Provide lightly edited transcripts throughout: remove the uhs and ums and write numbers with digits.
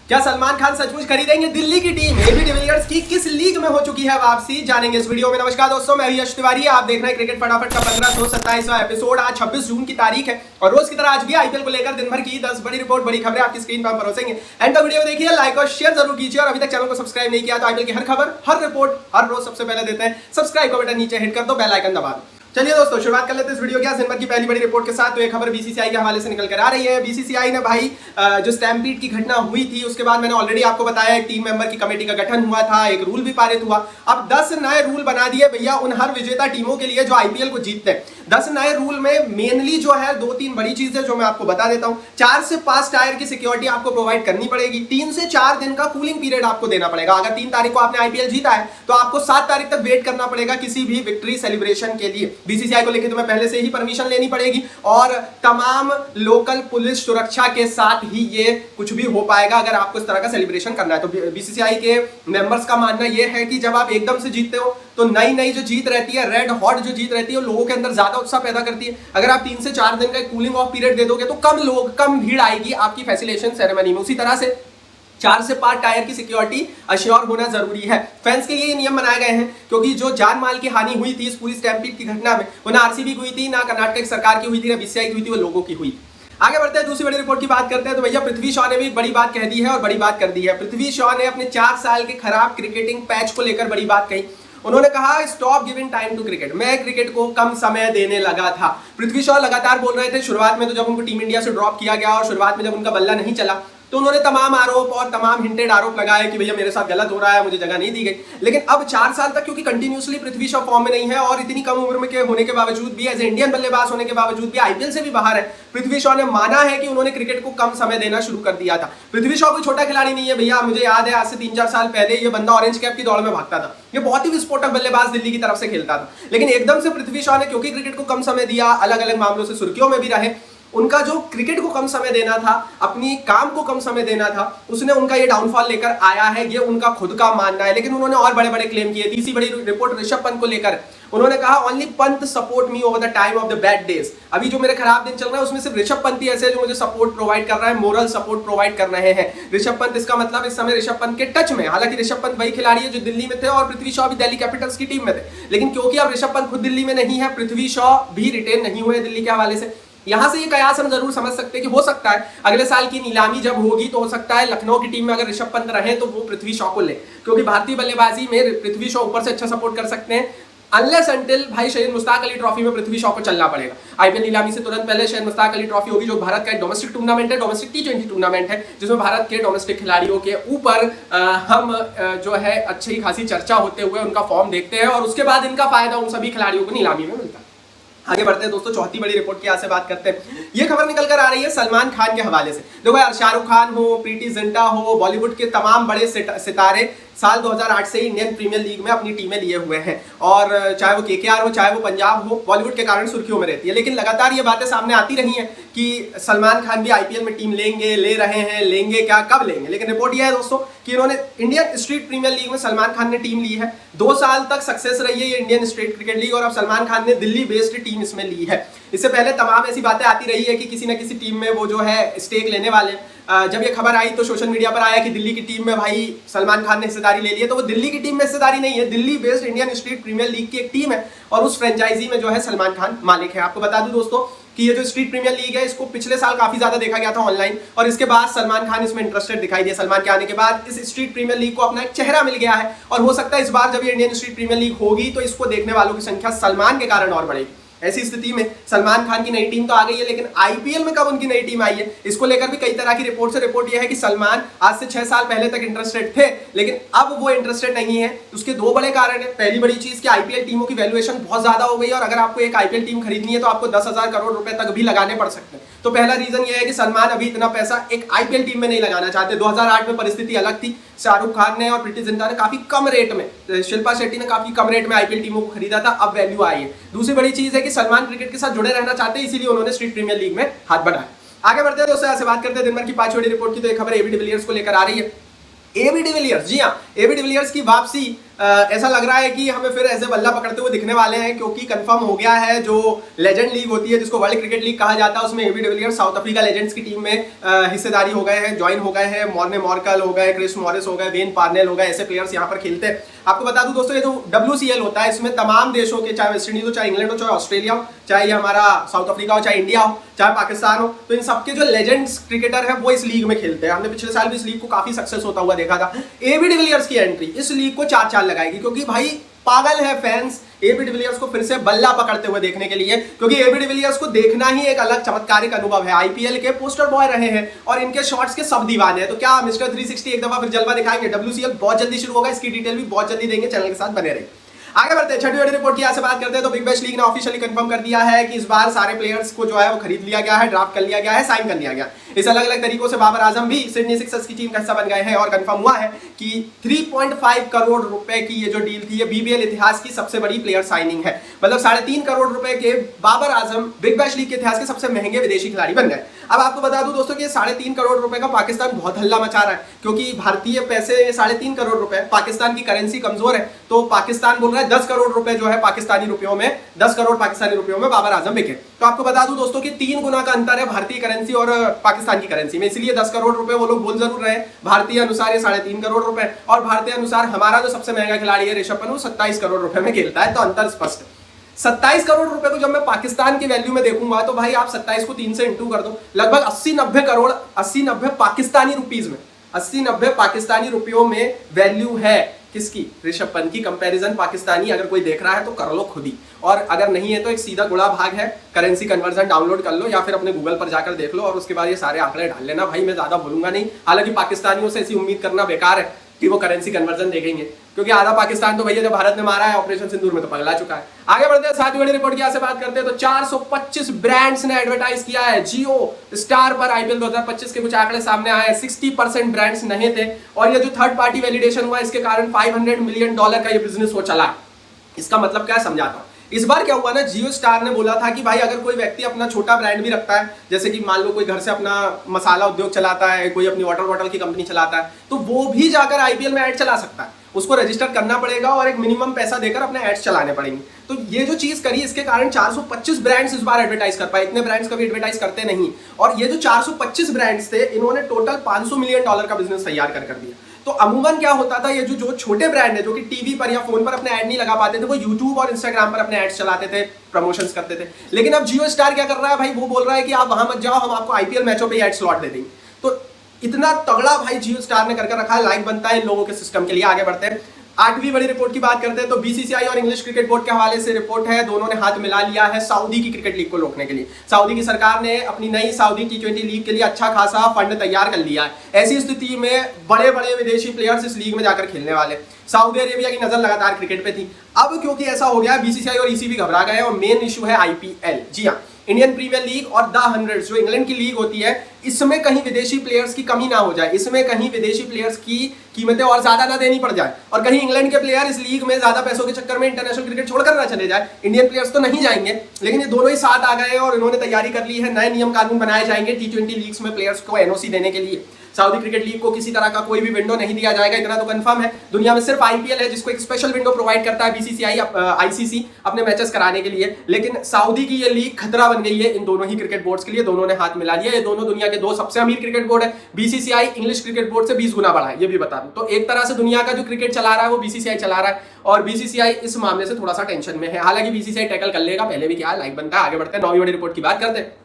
क्या सलमान खान सचमुच खरीदेंगे दिल्ली की टीम? एबी डिविलियर्स की किस लीग में हो चुकी है वापसी, जानेंगे इस वीडियो में। नमस्कार दोस्तों, मैं यश तिवारी, आप देख रहे हैं क्रिकेट फटाफट का 1527वां एपिसोड। आज 26 जून की तारीख है और रोज की तरह आज भी आईपीएल को लेकर दिन भर की 10 बड़ी रिपोर्ट, बड़ी खबरें आपकी स्क्रीन पर परोसेंगे। एंड तक वीडियो देखिए, लाइक और शेयर जरूर कीजिए और अभी तक चैनल को सब्सक्राइब नहीं किया तो आईपीएल की हर खबर, हर रिपोर्ट, हर रोज सबसे पहले देते हैं। सब्सक्राइब का बटन नीचे हिट कर दो, बेल आइकन दबा दो। चलिए दोस्तों, शुरुआत कर लेते हैं इस वीडियो की आज दिन भर की पहली बड़ी रिपोर्ट के साथ। तो एक खबर बीसीसीआई के हवाले से निकल कर आ रही है। बीसीसीआई ने भाई जो स्टैम्पीड की घटना हुई थी उसके बाद मैंने ऑलरेडी आपको बताया एक टीम मेंबर की कमेटी का गठन हुआ था, एक रूल भी पारित हुआ। अब 10 नए रूल बना दिए भैया उन हर विजेता टीमों के लिए जो आईपीएल को जीतते हैं। 10 नए रूल में मेनली जो है 2-3 बड़ी चीजें जो मैं आपको बता देता हूं। 4 से 5 टायर की सिक्योरिटी आपको प्रोवाइड करनी पड़ेगी। 3 से 4 दिन का कूलिंग पीरियड आपको देना पड़ेगा। अगर 3 तारीख को आपने आईपीएल जीता है तो आपको 7 तारीख तक वेट करना पड़ेगा किसी भी विक्ट्री सेलिब्रेशन के लिए। बीसीसीआई को लेकर तुम्हें पहले से ही परमिशन लेनी पड़ेगी और तमाम लोकल पुलिस सुरक्षा के साथ ही ये कुछ भी हो पाएगा अगर आपको इस तरह का सेलिब्रेशन करना है। तो बीसीसीआई के मेंबर्स का मानना यह है कि जब आप एकदम से जीतते हो तो नई जो जीत रहती है, रेड हॉट जो जीत रहती है, लोगों के अंदर ज्यादा उत्साह पैदा करती है। अगर आप 3 से 4 दिन का कूलिंग ऑफ पीरियड दे दोगे तो कम भीड़ आएगी आपकी फैसिलिटेशन सेरेमनी में। उसी तरह से 4 से 5 टायर की सिक्योरिटी अश्योर होना जरूरी है। फैंस के लिए ये नियम बनाए गए हैं क्योंकि जो जान माल की हानि हुई थी इस पूरी स्टैम्पीड की घटना में, वो ना आरसीबी की हुई थी, ना कर्नाटक की सरकार की हुई थी, ना बीसीसीआई की हुई थी, वो लोगों की हुई थी। आगे बढ़ते हैं, दूसरी बड़ी रिपोर्ट की बात करते हैं। तो भैया पृथ्वी शॉ ने भी बड़ी बात कह दी है और बड़ी बात कर दी है। पृथ्वी शॉ ने अपने 4 साल के खराब क्रिकेटिंग पैच को लेकर बड़ी बात कही। उन्होंने कहा stop giving time to cricket. मैं क्रिकेट को कम समय देने लगा था। पृथ्वी शॉ लगातार बोल रहे थे शुरुआत में, तो जब उनको टीम इंडिया से ड्रॉप किया गया और शुरुआत में जब उनका बल्ला नहीं चला तो उन्होंने तमाम आरोप और तमाम हिंटेड आरोप लगाए कि भैया मेरे साथ गलत हो रहा है, मुझे जगह नहीं दी गई। लेकिन अब 4 साल तक क्योंकि कंटिन्यूसली पृथ्वी शॉ फॉर्म में नहीं है और इतनी कम उम्र में के होने के बावजूद भी, एज इंडियन बल्लेबाज होने के बावजूद भी, आईपीएल से भी बाहर है, पृथ्वी शॉ ने माना है कि उन्होंने क्रिकेट को कम समय देना शुरू कर दिया था। पृथ्वी शॉ कोई छोटा खिलाड़ी नहीं है भैया। मुझे याद है आज से 3-4 साल पहले ये बंदा ऑरेंज कैप की दौड़ में भागता था। ये बहुत ही विस्फोटक बल्लेबाज दिल्ली की तरफ से खेलता था। लेकिन एकदम से पृथ्वी शॉ ने क्योंकि क्रिकेट को कम समय दिया, अलग अलग मामलों से सुर्खियों में भी रहे, उनका जो क्रिकेट को कम समय देना था, अपनी काम को कम समय देना था, उसने उनका ये डाउनफॉल लेकर आया है। ये उनका खुद का मानना है। लेकिन उन्होंने और बड़े बड़े क्लेम किए। तीसरी बड़ी रिपोर्ट ऋषभ पंत को लेकर उन्होंने कहा only Pant support me over the time of the bad days. अभी जो मेरे खराब दिन चल रहा है उसमें सिर्फ ऋषभ पंत ही ऐसे जो मुझे सपोर्ट प्रोवाइड कर रहा है, मोरल सपोर्ट प्रोवाइड कर रहे हैं ऋषभ पंत। इसका मतलब इस समय ऋषभ पंत के टच में, हालांकि ऋषभ पंत वही खिलाड़ी है जो दिल्ली में थे और पृथ्वी शॉ भी दिल्ली कैपिटल्स की टीम में थे। लेकिन क्योंकि अब ऋषभ पंत खुद दिल्ली में नहीं है, पृथ्वी शॉ भी रिटेन नहीं हुए दिल्ली के हवाले से। यहां से ये कयास हम जरूर समझ सकते हैं कि हो सकता है अगले साल की नीलामी जब होगी तो हो सकता है लखनऊ की टीम में अगर ऋषभ पंत रहे तो वो पृथ्वी शॉ को ले, क्योंकि भारतीय बल्लेबाजी में पृथ्वी शॉ ऊपर से अच्छा सपोर्ट कर सकते हैं। अनलेस अंटिल भाई शहीद मुश्ताक अली ट्रॉफी में पृथ्वी शॉ को चलना पड़ेगा। आईपीएल नीलामी से तुरंत पहले शहीद मुश्ताक अली ट्रॉफी होगी जो भारत का एक डोमेस्टिक टूर्नामेंट है, डोमेस्टिक T20 टूर्नामेंट है, जिसमें भारत के डोमेस्टिक खिलाड़ियों के ऊपर हम जो है अच्छी खासी चर्चा होते हुए उनका फॉर्म देखते हैं और उसके बाद इनका फायदा उन सभी खिलाड़ियों को नीलामी में मिलता है। आगे बढ़ते हैं दोस्तों, चौथी बड़ी रिपोर्ट की यहाँ से बात करते हैं। ये खबर निकल कर आ रही है सलमान खान के हवाले से। देखो यार, शाहरुख खान हो, प्रीति जिंटा हो, बॉलीवुड के तमाम बड़े सितारे साल 2008 से ही इंडियन प्रीमियर लीग में अपनी टीमें लिए हुए हैं और चाहे वो केकेआर हो, चाहे वो पंजाब हो, बॉलीवुड के कारण सुर्खियों में रहती है। लेकिन लगातार ये बातें सामने आती रही हैं कि सलमान खान भी आईपीएल में टीम लेंगे, ले रहे हैं, लेंगे क्या, कब लेंगे। लेकिन रिपोर्ट यह है दोस्तों कि इन्होंने इंडियन स्ट्रीट प्रीमियर लीग में सलमान खान ने टीम ली है। 2 साल तक सक्सेस रही है ये इंडियन स्ट्रीट क्रिकेट लीग और अब सलमान खान ने दिल्ली बेस्ड टीम इसमें ली है। इससे पहले तमाम ऐसी बातें आती रही है कि किसी न किसी टीम में वो जो है स्टेक लेने वाले। जब ये खबर आई तो सोशल मीडिया पर आया कि दिल्ली की टीम में भाई सलमान खान ने हिस्सेदारी ले ली है। तो वो दिल्ली की टीम में हिस्सेदारी नहीं है, Delhi based Indian street premier league की एक टीम है और उस फ्रेंचाइजी में जो है सलमान खान मालिक है। आपको बता दूं दोस्तों कि ये जो स्ट्रीट प्रीमियर लीग है इसको पिछले साल काफी ज्यादा देखा गया था ऑनलाइन और इसके बाद सलमान खान इसमें इंटरेस्टेड दिखाई दिया। सलमान के आने के बाद इस स्ट्रीट प्रीमियर लीग को अपना एक चेहरा मिल गया है और हो सकता है इस बार जब ये इंडियन स्ट्रीट प्रीमियर लीग होगी तो इसको देखने वालों की संख्या सलमान के कारण और बढ़ेगी। ऐसी स्थिति में सलमान खान की नई टीम तो आ गई है, लेकिन आईपीएल में कब उनकी नई टीम आई है इसको लेकर भी कई तरह की रिपोर्ट यह है कि सलमान आज से 6 साल पहले तक इंटरेस्टेड थे लेकिन अब वो इंटरेस्टेड नहीं है। उसके 2 बड़े कारण है। पहली बड़ी चीज कि आईपीएल टीमों की वैल्यूएशन बहुत ज्यादा हो गई है और अगर आपको एक आईपीएल टीम खरीदनी है तो आपको 10,000 करोड़ रुपए तक भी लगाने पड़ सकते हैं। तो पहला रीजन ये है कि सलमान अभी इतना पैसा एक आईपीएल टीम में नहीं लगाना चाहते। 2008 में परिस्थिति अलग थी, शाहरुख खान ने और प्रीति जिंटा ने काफी कम रेट में, शिल्पा शेट्टी ने काफी कम रेट में आईपीएल टीमों को खरीदा था, अब वैल्यू आई है। दूसरी बड़ी चीज है कि सलमान क्रिकेट के साथ जुड़े रहना चाहते हैं, इसीलिए उन्होंने स्ट्रीट प्रीमियर लीग में हाथ बढ़ाया। आगे बढ़ते हैं दोस्तों, ऐसे बात करते हैं दिन भर की 5 बड़ी रिपोर्ट की। तो एक खबर एबी डिविलियर्स को लेकर आ रही है। एबी डिविलियर्स, जी हाँ, एबी डिविलियर्स की वापसी ऐसा लग रहा है कि हमें फिर ऐसे बल्ला पकड़ते हुए दिखने वाले हैं, क्योंकि कंफर्म हो गया है जो लेजेंड लीग होती है, जिसको वर्ल्ड क्रिकेट लीग कहा जाता है, उसमें AB de Villiers South Africa legends की टीम में हिस्सेदारी हो गए हैं, ज्वाइन हो गए हैं। मॉर्ने मॉर्कल हो गए, क्रिस मॉरिस हो गए, वेन पार्नेल हो गए, ऐसे प्लेयर्स यहाँ पर खेलते हैं। आपको बता दूं दोस्तों, ये जो WCL होता है, इसमें तमाम देशों के, चाहे वेस्ट इंडीज हो, चाहे इंग्लैंड हो, चाहे ऑस्ट्रेलिया हो, चाहे ये हमारा साउथ अफ्रीका हो, चाहे इंडिया हो, चाहे पाकिस्तान हो, तो इन सबके जो लेजेंड्स क्रिकेटर हैं वो इस लीग में खेलते हैं। हमने पिछले साल भी इस लीग को काफी सक्सेस होता हुआ देखा था। एबी डिविलियर्स की एंट्री इस लीग को 4 चाल लगाएगी, क्योंकि भाई पागल है फैंस एबी डिविलियर्स को फिर से बल्ला पकड़ते हुए देखने के लिए, क्योंकि एबी डिविलियर्स को देखना ही एक अलग चमत्कारिक अनुभव है। आईपीएल के पोस्टर बॉय रहे हैं और इनके शॉट्स के सब दीवाने हैं। तो क्या मिस्टर 360 एक दफा फिर जलवा दिखाएंगे? WCL बहुत जल्दी शुरू होगा, इसकी डिटेल भी बहुत जल्दी देंगे, चैनल के साथ बने रहिए। आगे बढ़ते हैं, छठी बड़ी रिपोर्ट की यहाँ से बात करते हैं। तो बिग बैश लीग ने ऑफिशियली कंफर्म कर दिया है कि इस बार सारे प्लेयर्स को जो है वो खरीद लिया गया है, ड्राफ्ट कर लिया गया है, साइन कर लिया गया। इस अलग अलग तरीकों से बाबर आजम भी सिडनी सिक्सर्स की टीम का हिस्सा बन गए हैं और कंफर्म हुआ है कि 3.5 करोड़ रुपए की ये जो डील थी, ये BBL इतिहास की सबसे बड़ी प्लेयर साइनिंग है। मतलब 3.5 करोड़ रुपए के Babar Azam big bash league के इतिहास के सबसे महंगे विदेशी खिलाड़ी बन गए। अब आपको बता दूं दोस्तों कि 3.5 करोड़ रुपए का पाकिस्तान बहुत हल्ला मचा रहा है, क्योंकि भारतीय पैसे 3.5 करोड़ रुपए, पाकिस्तान की करेंसी कमजोर है, तो पाकिस्तान बोल रहा है 10 करोड़ रुपए जो है पाकिस्तानी रुपयों में, 10 करोड़ पाकिस्तानी रुपयों में बाबर आजम बिके। तो आपको बता दूं दोस्तों कि 3 गुना का अंतर है भारतीय करेंसी और पाकिस्तान की करेंसी में, इसलिए 10 करोड़ रुपए वो लोग बोल जरूर रहे हैं। भारतीय अनुसार ये 3.5 करोड़ रुपए, और भारतीय अनुसार हमारा जो सबसे महंगा खिलाड़ी है ऋषभ पंत, वो 27 करोड़ रुपए में खेलता है। तो अंतर स्पष्ट है। 27 करोड़ रुपए को जब मैं पाकिस्तान की वैल्यू में देखूंगा, तो भाई आप 27 को 3 से इंटू कर दो, लगभग 80-90 करोड़, 80-90 पाकिस्तानी रुपीज में, 80-90 पाकिस्तानी रुपयों में वैल्यू है किसकी? ऋषभ पंत की। कंपैरिजन पाकिस्तानी अगर कोई देख रहा है तो कर लो खुद ही, और अगर नहीं है तो एक सीधा गुणा भाग है, करेंसी कन्वर्जन डाउनलोड कर लो या फिर अपने गूगल पर जाकर देख लो और उसके बाद ये सारे आंकड़े डाल लेना। भाई मैं ज्यादा बोलूंगा नहीं, हालांकि पाकिस्तानियों से ऐसी उम्मीद करना बेकार है कि वो करेंसी कन्वर्जन देखेंगे, क्योंकि आधा पाकिस्तान तो भैया जब भारत ने मारा है ऑपरेशन सिंदूर में तो पगला चुका है। आगे बढ़ते हैं, 7वीं बड़ी रिपोर्ट की यहाँ से बात करते हैं। तो 425 ब्रांड्स ने एडवर्टाइज किया है जियो स्टार पर आईपीएल 2025 के कुछ आंकड़े सामने आए हैं। 60% ब्रांड्स नहीं थे, और ये जो थर्ड पार्टी वैलिडेशन हुआ इसके कारण $500 मिलियन का ये बिजनेस हो चला। इसका मतलब क्या है समझाता हूं। इस बार क्या हुआ ना, जियो स्टार ने बोला था कि भाई अगर कोई व्यक्ति अपना छोटा ब्रांड भी रखता है, जैसे कि मान लो कोई घर से अपना मसाला उद्योग चलाता है, कोई अपनी वाटर बॉटल की कंपनी चलाता है, तो वो भी जाकर आईपीएल में ऐड चला सकता है। उसको रजिस्टर करना पड़ेगा और एक मिनिमम पैसा देकर अपने एड्स चलाने पड़ेंगे। तो ये जो चीज करी, इसके कारण 425 ब्रांड्स इस बार एडवर्टाइज कर पाए। इतने ब्रांड्स कभी एडवर्टाइज करते नहीं, और ये जो 425 ब्रांड्स थे, इन्होंने टोटल $500 मिलियन का बिजनेस तैयार कर दिया। तो अमूमन क्या होता था, ये जो छोटे ब्रांड है जो कि टीवी पर या फोन पर अपने ऐड नहीं लगा पाते थे, वो यूट्यूब और इंस्टाग्राम पर अपने एड्स चलाते थे, प्रमोशंस करते थे। लेकिन अब जियो स्टार क्या कर रहा है भाई, वो बोल रहा है कि आप वहां मत जाओ, हम आपको आईपीएल मैचों पे एड स्लॉट दे देंगे। तो इतना तगड़ा भाई जियो स्टार ने कर रखा है, लाइक बनता है इन लोगों के सिस्टम के लिए। आगे बढ़ते हैं, 8वीं बड़ी रिपोर्ट की बात करते हैं। तो बीसीसीआई और इंग्लिश क्रिकेट बोर्ड के हवाले से रिपोर्ट है, दोनों ने हाथ मिला लिया है सऊदी की क्रिकेट लीग को रोकने के लिए। सऊदी की सरकार ने अपनी नई सऊदी T20 लीग के लिए अच्छा खासा फंड तैयार कर लिया है। ऐसी स्थिति में बड़े बड़े विदेशी प्लेयर्स इस लीग में जाकर खेलने वाले। सऊदी अरेबिया की नजर लगातार क्रिकेट पे थी, अब क्योंकि ऐसा हो गया, बीसीसीआई और ईसीबी घबरा गए और मेन इशू है आईपीएल। जी हाँ, इंडियन प्रीमियर लीग और द 100 जो इंग्लैंड की लीग होती है, इसमें कहीं विदेशी प्लेयर्स की कमी ना हो जाए, इसमें कहीं विदेशी प्लेयर्स की कीमतें और ज्यादा ना देनी पड़ जाए, और कहीं इंग्लैंड के प्लेयर इस लीग में ज्यादा पैसों के चक्कर में इंटरनेशनल क्रिकेट छोड़कर ना चले जाए। इंडियन प्लेयर्स तो नहीं जाएंगे, लेकिन ये दोनों ही साथ आ गए और इन्होंने तैयारी कर ली है। नए नियम कानून बनाए जाएंगे T20 लीग्स में प्लेयर्स को एनओसी देने के लिए। सऊदी क्रिकेट लीग को किसी तरह का कोई भी विंडो नहीं दिया जाएगा, इतना तो कंफर्म है। दुनिया में सिर्फ आईपीएल है जिसको एक स्पेशल विंडो प्रोवाइड करता है बीसीसीआई आईसीसी अपने मैचेस कराने के लिए, लेकिन सऊदी की ये लीग खतरा बन गई है इन दोनों ही क्रिकेट बोर्ड्स के लिए। दोनों ने हाथ मिला लिया, ये दोनों दुनिया के 2 सबसे अमीर क्रिकेट बोर्ड है। बीसीसीआई इंग्लिश क्रिकेट बोर्ड से 20 गुना बड़ा है, ये भी बता दूं। तो एक तरह से दुनिया का जो क्रिकेट चला रहा है वो बीसीसीआई चला रहा है, और बीसीसीआई इस मामले से थोड़ा सा टेंशन में है। हालांकि बीसीसीआई टैकल कर लेगा, पहले भी क्या लाइक बनता है। आगे बढ़ते हैं, 9वीं बड़ी रिपोर्ट की बात करते हैं।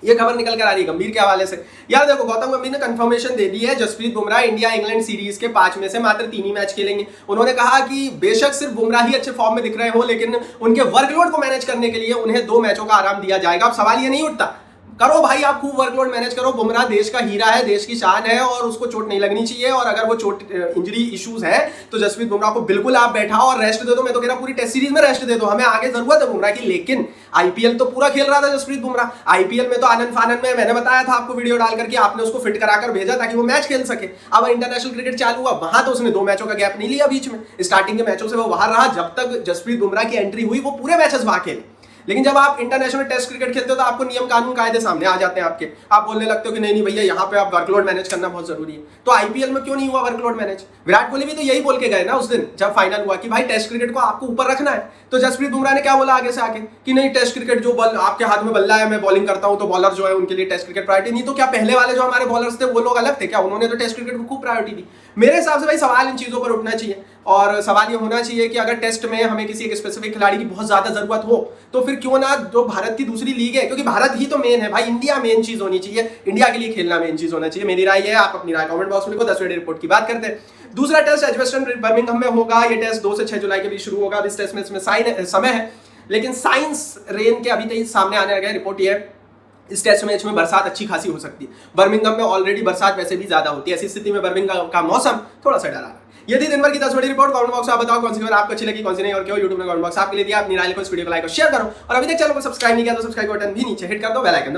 ये खबर निकल कर आ रही है गंभीर के हवाले से। यार देखो, गौतम गंभीर ने कंफर्मेशन दे दी है, Jasprit Bumrah India England series के 5 में से मात्र 3 ही मैच खेलेंगे। उन्होंने कहा कि बेशक सिर्फ बुमराह ही अच्छे फॉर्म में दिख रहे हो, लेकिन उनके वर्कलोड को मैनेज करने के लिए उन्हें 2 मैचों का आराम दिया जाएगा। अब सवाल ये नहीं उठता, करो भाई, आप खूब वर्कलोड मैनेज करो। बुमराह देश का हीरा है, देश की शान है, और उसको चोट नहीं लगनी चाहिए। और अगर वो चोट इंजरी इश्यूज है तो जसप्रीत बुमराह को बिल्कुल आप बैठाओ और रेस्ट दे दो। मैं तो कह रहा पूरी टेस्ट सीरीज में रेस्ट दे दो, हमें आगे जरूरत है बुमराह की। लेकिन आईपीएल तो पूरा खेल रहा था जसप्रीत बुमराह। आईपीएल में तो आनंद फानंद में मैंने बताया था आपको वीडियो डाल करके, आपने उसको फिट कराकर भेजा ताकि वो मैच खेल सके। अब इंटरनेशनल क्रिकेट चालू हुआ, वहां तो उसने 2 मैचों का गैप नहीं लिया बीच में। स्टार्टिंग के मैचों से वो बाहर रहा, जब तक जसप्रीत बुमराह की एंट्री हुई वो पूरे मैचेस वहां खेले। लेकिन जब आप इंटरनेशनल टेस्ट क्रिकेट खेलते हो तो आपको नियम कानून कायदे सामने आ जाते हैं आपके, आप बोलने लगते हो कि नहीं नहीं भैया यहाँ पे आप वर्कलोड मैनेज करना बहुत जरूरी है। तो आईपीएल में क्यों नहीं हुआ वर्कलोड मैनेज? विराट कोहली भी तो यही बोल के गए ना उस दिन जब फाइनल हुआ कि भाई टेस्ट क्रिकेट को आपको ऊपर रखना है। तो जसप्रीत बुमराह ने क्या बोला आगे से आके कि नहीं टेस्ट क्रिकेट जो बॉल आपके हाथ में बल्ला है, मैं बॉलिंग करता हूं तो बॉलर जो है उनके लिए टेस्ट क्रिकेट प्रायोरिटी नहीं। तो क्या पहले वाले जो हमारे बॉलर्स थे वो लोग अलग थे क्या? उन्होंने तो टेस्ट क्रिकेट को खूब प्रायोरिटी दी। मेरे हिसाब से भाई सवाल इन चीजों पर उठना चाहिए और सवाल ये होना चाहिए कि अगर टेस्ट में हमें किसी एक स्पेसिफिक खिलाड़ी की बहुत ज्यादा जरूरत हो तो फिर क्यों ना जो भारत की दूसरी लीग है, क्योंकि भारत ही तो मेन है भाई, इंडिया मेन चीज होनी चाहिए, इंडिया के लिए खेलना मेन चीज होना चाहिए। मेरी राय है, आप अपनी राय कमेंट बॉक्स में लिखो। 10 बजे रिपोर्ट की बात करते हैं। दूसरा टेस्ट एजबेस्टन बर्मिंघम में होगा। ये टेस्ट 2 से 6 जुलाई के बीच शुरू होगा। इस टेस्ट में इसमें समय है, लेकिन साइंस रेन के अभी तक सामने आने लगे। रिपोर्ट ये है इस टेस्ट मैच में बरसात अच्छी खासी हो सकती है। बर्मिंघम में ऑलरेडी बरसात वैसे भी ज्यादा होती है, ऐसी स्थिति में बर्मिंघम का मौसम थोड़ा सा डरा है। ये थी दिन भर की 10 बड़ी रिपोर्ट। कमेंट बॉक्स में आप बताओ कौन सी खबर आपको अच्छी लगी, कौन सी नहीं, और क्यों। यूट्यूब ने कमेंट बॉक्स आपके लिए दिया। अपनी राय को इस वीडियो को लाइक और शेयर करो, और अभी तक चैनल को सब्सक्राइब नहीं किया तो सब्सक्राइब बटन भी नीचे हिट कर दो, बेल आइकन